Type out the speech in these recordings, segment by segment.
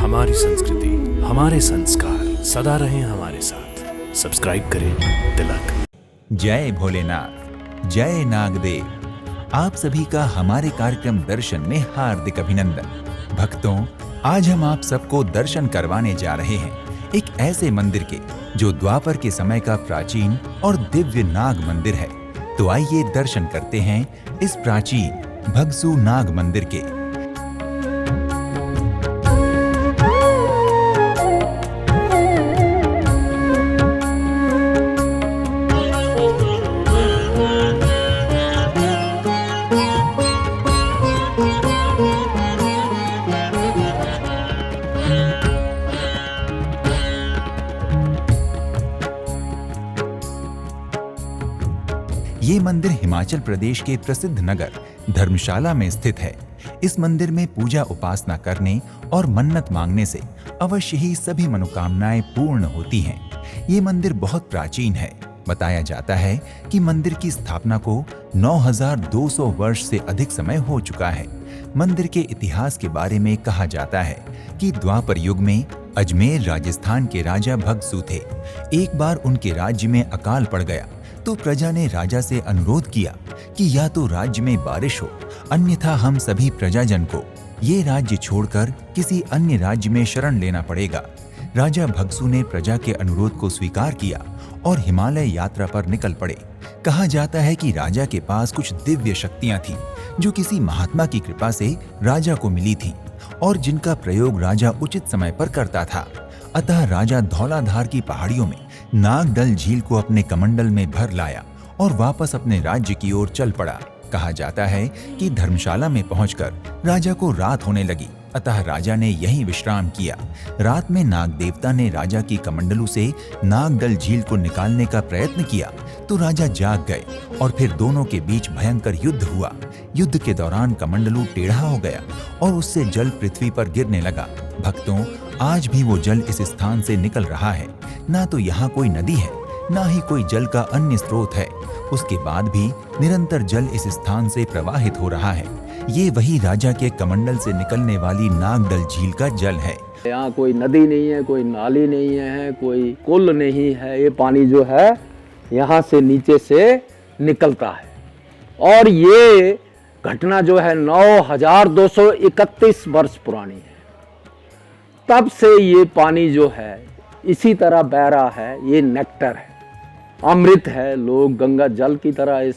हमारी संस्कृति, हमारे संस्कार सदा रहें हमारे साथ। सब्सक्राइब करें तिलक। जय भोलेनाथ, जय नागदेव। आप सभी का हमारे कार्यक्रम दर्शन में हार्दिक अभिनंदन। भक्तों, आज हम आप सबको दर्शन करवाने जा रहे हैं एक ऐसे मंदिर के जो द्वापर के समय का प्राचीन और दिव्य नाग मंदिर है। तो आइए दर्शन करते हैं इस प्राचीन भगसू नाग मंदिर के। ये मंदिर हिमाचल प्रदेश के प्रसिद्ध नगर धर्मशाला में स्थित है। इस मंदिर में पूजा उपासना करने और मन्नत मांगने से अवश्य ही सभी मनोकामनाएं पूर्ण होती हैं। ये मंदिर बहुत प्राचीन है। बताया जाता है कि मंदिर की स्थापना को 9200 वर्ष से अधिक समय हो चुका है। मंदिर के इतिहास के बारे में कहा जाता है कि द्वापर युग में अजमेर राजस्थान के राजा भगसू थे। एक बार उनके राज्य में अकाल पड़ गया तो प्रजा ने राजा से अनुरोध किया कि या तो राज्य में बारिश हो, अन्यथा हम सभी प्रजाजन को ये राज्य छोड़कर किसी अन्य राज्य में शरण लेना पड़ेगा। राजा भगसू ने प्रजा के अनुरोध को स्वीकार किया और हिमालय यात्रा पर निकल पड़े। कहा जाता है कि राजा के पास कुछ दिव्य शक्तियां थीं जो किसी महात्मा की कृपा से राजा को मिली थीं और जिनका प्रयोग राजा उचित समय पर करता था। अतः राजा धौलाधार की पहाड़ियों में नागदल झील को अपने कमंडल में भर लाया और वापस अपने राज्य की ओर चल पड़ा। कहा जाता है कि धर्मशाला में पहुंचकर राजा को रात होने लगी, अतः राजा ने यहीं विश्राम किया। रात में नाग देवता ने राजा की कमंडलू से नागदल झील को निकालने का प्रयत्न किया तो राजा जाग गए और फिर दोनों के बीच भयंकर युद्ध हुआ। युद्ध के दौरान कमंडलू टेढ़ा हो गया और उससे जल पृथ्वी पर गिरने लगा। भक्तों, आज भी वो जल इस स्थान से निकल रहा है। ना तो यहाँ कोई नदी है, ना ही कोई जल का अन्य स्रोत है। उसके बाद भी निरंतर जल इस स्थान से प्रवाहित हो रहा है। ये वही राजा के कमंडल से निकलने वाली नागदल झील का जल है। यहाँ कोई नदी नहीं है, कोई नाली नहीं है, कोई कुल नहीं है। ये पानी जो है यहाँ से नीचे से निकलता है और ये घटना जो है 9231 वर्ष पुरानी है। तब से ये पानी जो है इसी तरह बह रहा है। ये नेक्टर है, अमृत है। लोग गंगा जल की तरह इस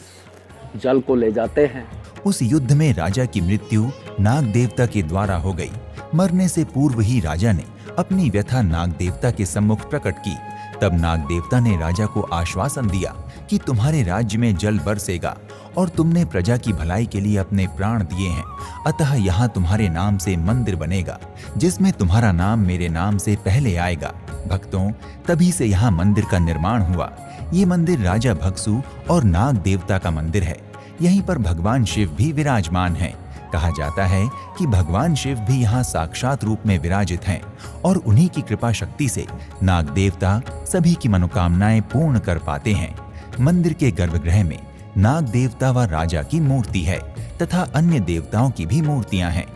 जल को ले जाते हैं। उस युद्ध में राजा की मृत्यु नाग देवता के द्वारा हो गई। मरने से पूर्व ही राजा ने अपनी व्यथा नाग देवता के सम्मुख प्रकट की। तब नाग देवता ने राजा को आश्वासन दिया कि तुम्हारे राज्य में जल बरसेगा और तुमने प्रजा की भलाई के लिए अपने प्राण दिए हैं, अतः यहाँ तुम्हारे नाम से मंदिर बनेगा जिसमें तुम्हारा नाम मेरे नाम से पहले आएगा। भक्तों, तभी से यहाँ मंदिर का निर्माण हुआ। ये मंदिर राजा भगसू और नाग देवता का मंदिर है। यहीं पर भगवान शिव भी विराजमान हैं। कहा जाता है कि भगवान शिव भी यहाँ साक्षात रूप में विराजित हैं और उन्हीं की कृपा शक्ति से नाग देवता सभी की मनोकामनाएं पूर्ण कर पाते हैं। मंदिर के गर्भगृह में नाग देवता व राजा की मूर्ति है तथा अन्य देवताओं की भी मूर्तियां हैं।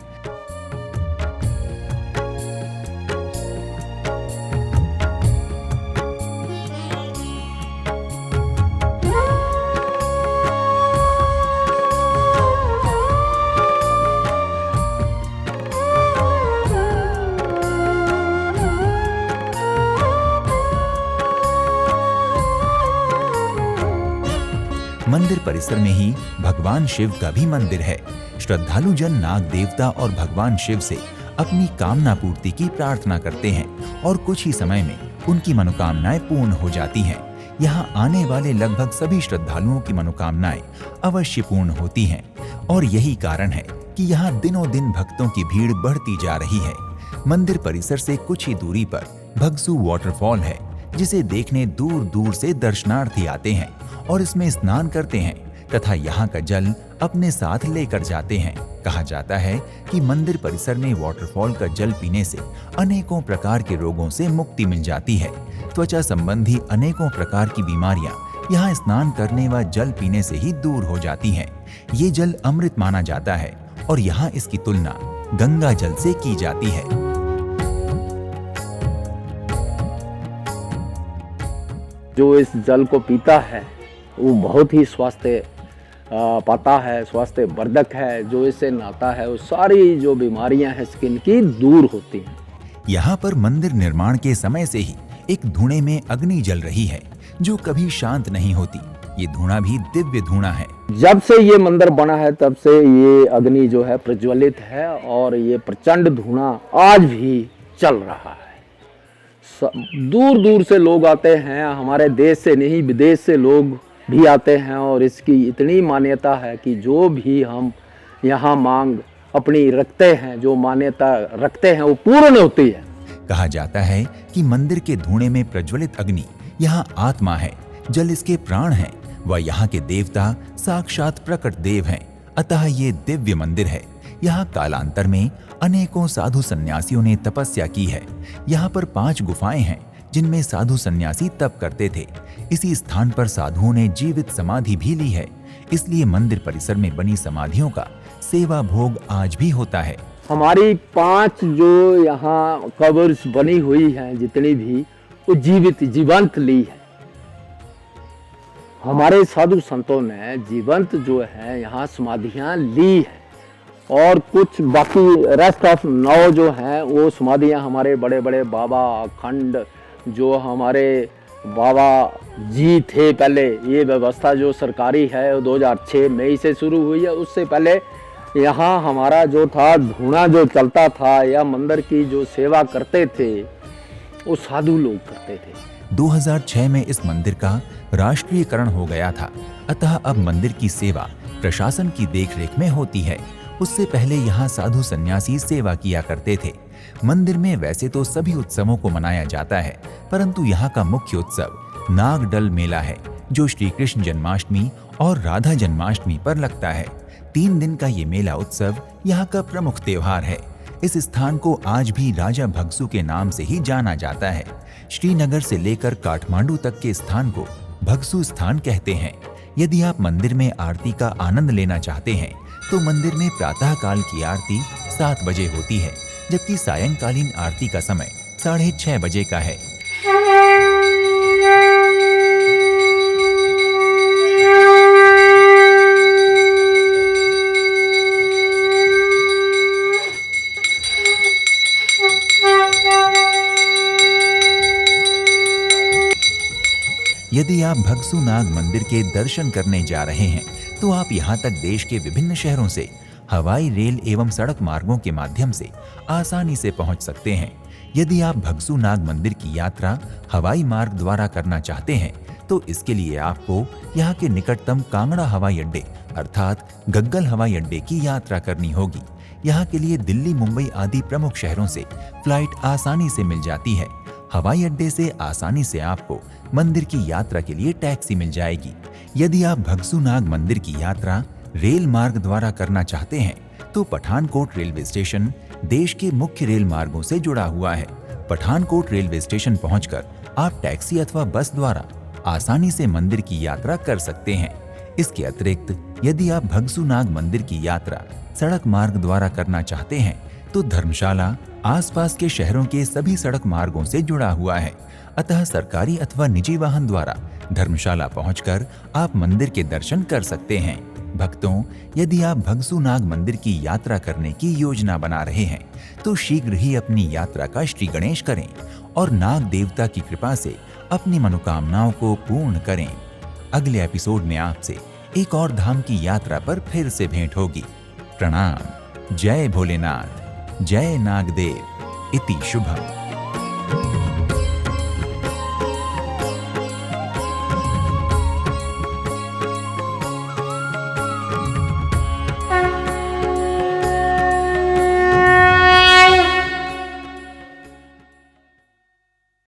मंदिर परिसर में ही भगवान शिव का भी मंदिर है। श्रद्धालु जन नाग देवता और भगवान शिव से अपनी कामना पूर्ति की प्रार्थना करते हैं और कुछ ही समय में उनकी मनोकामनाएं पूर्ण हो जाती हैं। यहाँ आने वाले लगभग सभी श्रद्धालुओं की मनोकामनाएं अवश्य पूर्ण होती हैं और यही कारण है कि यहाँ दिनों दिन भक्तों की भीड़ बढ़ती जा रही है। मंदिर परिसर से कुछ ही दूरी पर भगसू वाटरफॉल है जिसे देखने दूर दूर से दर्शनार्थी आते हैं और इसमें स्नान करते हैं तथा यहाँ का जल अपने साथ लेकर जाते हैं। कहा जाता है कि मंदिर परिसर में वाटरफॉल का जल पीने से अनेकों प्रकार के रोगों से मुक्ति मिल जाती है। त्वचा संबंधी अनेकों प्रकार की बीमारियां यहाँ स्नान करने व जल पीने से ही दूर हो जाती हैं। ये जल अमृत माना जाता है और यहाँ इसकी तुलना गंगा जल से की जाती है। जो इस जल को पीता है वो बहुत ही स्वास्थ्य पाता है, स्वास्थ्य वर्धक है। जो इससे नहाता है वो सारी जो बीमारियां हैं स्किन की दूर होती हैं। यहाँ पर मंदिर निर्माण के समय से ही एक धुएं में अग्नि जल रही है जो कभी शांत नहीं होती। ये धुआं भी दिव्य धुआं है। जब से ये मंदिर बना है तब से ये अग्नि जो है प्रज्वलित है और ये प्रचंड धुआं आज भी चल रहा है। दूर दूर से लोग आते हैं, हमारे देश से नहीं विदेश से लोग भी आते हैं और इसकी इतनी मान्यता है कि जो भी हम यहाँ मांग अपनी रखते हैं, जो मान्यता रखते हैं वो पूर्ण होती है। कहा जाता है कि मंदिर के धुएं में प्रज्वलित अग्नि यहाँ आत्मा है, जल इसके प्राण है व यहाँ के देवता साक्षात प्रकट देव हैं। अतः ये दिव्य मंदिर है। यहाँ कालांतर में अनेकों साधु सन्यासियों ने तपस्या की है। यहाँ पर 5 गुफाएं हैं जिनमें साधु सन्यासी तप करते थे। इसी स्थान पर साधुओं ने जीवित समाधि भी ली है। इसलिए मंदिर परिसर में बनी समाधियों का सेवा भोग आज भी होता है। हमारी 5 जो यहाँ कब्र्स बनी हुई हैं जितनी भी, वो जीवंत ली है। हमारे साधु संतों ने जीवंत जो है यहाँ समाधियाँ ली है और कुछ बाकी रेस्ट ऑफ 9 जो हैं वो समाधियाँ हमारे बड़े बड़े बाबा अखंड जो हमारे बाबा जी थे पहले। ये व्यवस्था जो सरकारी है वो 2006 मई से शुरू हुई है। उससे पहले यहाँ हमारा जो था धुआं जो चलता था या मंदिर की जो सेवा करते थे वो साधु लोग करते थे। 2006 में इस मंदिर का राष्ट्रीयकरण हो गया था। अतः अब मंदिर की सेवा प्रशासन की देखरेख में होती है। उससे पहले यहाँ साधु सन्यासी सेवा किया करते थे। मंदिर में वैसे तो सभी उत्सवों को मनाया जाता है, परंतु यहाँ का मुख्य उत्सव नागडल मेला है जो श्री कृष्ण जन्माष्टमी और राधा जन्माष्टमी पर लगता है। 3 दिन का ये मेला उत्सव यहाँ का प्रमुख त्योहार है। इस स्थान को आज भी राजा भगसू के नाम से ही जाना जाता है। श्रीनगर से लेकर काठमांडू तक के स्थान को भगसू स्थान कहते हैं। यदि आप मंदिर में आरती का आनंद लेना चाहते हैं तो मंदिर में प्रातः काल की आरती 7 बजे होती है, जबकि सायंकालीन आरती का समय 6:30 बजे का है। यदि आप भगसू नाग मंदिर के दर्शन करने जा रहे हैं तो आप यहाँ तक देश के विभिन्न शहरों से हवाई, रेल एवं सड़क मार्गों के माध्यम से आसानी से पहुँच सकते हैं। यदि आप भगसू नाग मंदिर की यात्रा हवाई मार्ग द्वारा करना चाहते हैं तो इसके लिए आपको यहाँ के निकटतम कांगड़ा हवाई अड्डे अर्थात गग्गल हवाई अड्डे की यात्रा करनी होगी। यहाँ के लिए दिल्ली, मुंबई आदि प्रमुख शहरों से फ्लाइट आसानी से मिल जाती है। हवाई अड्डे से आसानी से आपको मंदिर की यात्रा के लिए टैक्सी मिल जाएगी। यदि आप भगसू नाग मंदिर की यात्रा रेल मार्ग द्वारा करना चाहते हैं तो पठानकोट रेलवे स्टेशन देश के मुख्य रेल मार्गों से जुड़ा हुआ है। पठानकोट रेलवे स्टेशन पहुंचकर आप टैक्सी अथवा बस द्वारा आसानी से मंदिर की यात्रा कर सकते हैं। इसके अतिरिक्त यदि आप भगसू नाग मंदिर की यात्रा सड़क मार्ग द्वारा करना चाहते हैं तो धर्मशाला आसपास के शहरों के सभी सड़क मार्गों से जुड़ा हुआ है। अतः सरकारी अथवा निजी वाहन द्वारा धर्मशाला पहुंचकर आप मंदिर के दर्शन कर सकते हैं। भक्तों, यदि आप भगसू नाग मंदिर की यात्रा करने की योजना बना रहे हैं तो शीघ्र ही अपनी यात्रा का श्री गणेश करें और नाग देवता की कृपा से अपनी मनोकामनाओं को पूर्ण करें। अगले एपिसोड में आपसे एक और धाम की यात्रा पर फिर से भेंट होगी। प्रणाम। जय भोलेनाथ, जय नागदेव। इति शुभम।